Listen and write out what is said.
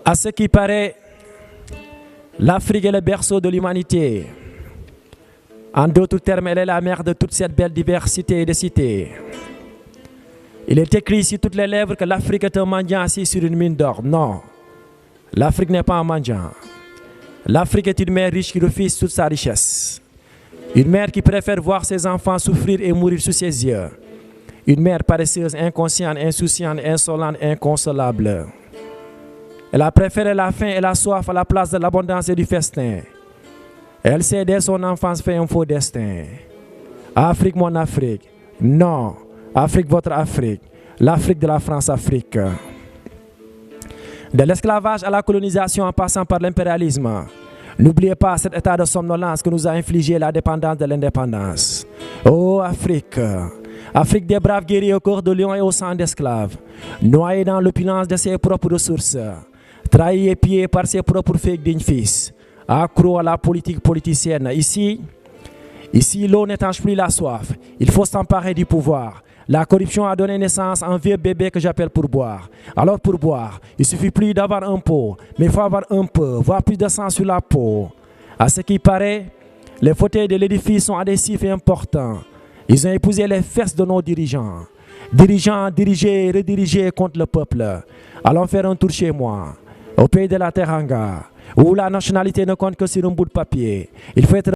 À ce qui paraît, l'Afrique est le berceau de l'humanité. En d'autres termes, elle est la mère de toute cette belle diversité de cités. Il est écrit sur toutes les lèvres que l'Afrique est un mendiant assis sur une mine d'or. Non, l'Afrique n'est pas un mendiant. L'Afrique est une mère riche qui refuse toute sa richesse. Une mère qui préfère voir ses enfants souffrir et mourir sous ses yeux. Une mère paresseuse, inconsciente, insouciante, insolente, inconsolable. Elle a préféré la faim et la soif à la place de l'abondance et du festin. Elle s'est dès son enfance fait un faux destin. Afrique, mon Afrique. Non, Afrique, votre Afrique. L'Afrique de la France-Afrique. De l'esclavage à la colonisation en passant par l'impérialisme. N'oubliez pas cet état de somnolence que nous a infligé la dépendance de l'indépendance. Oh Afrique, Afrique des braves guerriers au corps de lion et au sang d'esclaves, noyés dans l'opulence de ses propres ressources, trahis et pillés par ses propres fake dignes fils, accro à la politique politicienne. Ici, l'eau n'étanche plus la soif, il faut s'emparer du pouvoir. La corruption a donné naissance à un vieux bébé que j'appelle pour boire. Alors pour boire, il ne suffit plus d'avoir un pot, mais il faut avoir un peu, voire plus de sang sur la peau. À ce qui paraît, les fauteuils de l'édifice sont adhésifs et importants. Ils ont épousé les fesses de nos dirigeants. Dirigeants, dirigés et redirigés contre le peuple. Allons faire un tour chez moi, au pays de la Teranga, où la nationalité ne compte que sur un bout de papier. Il faut être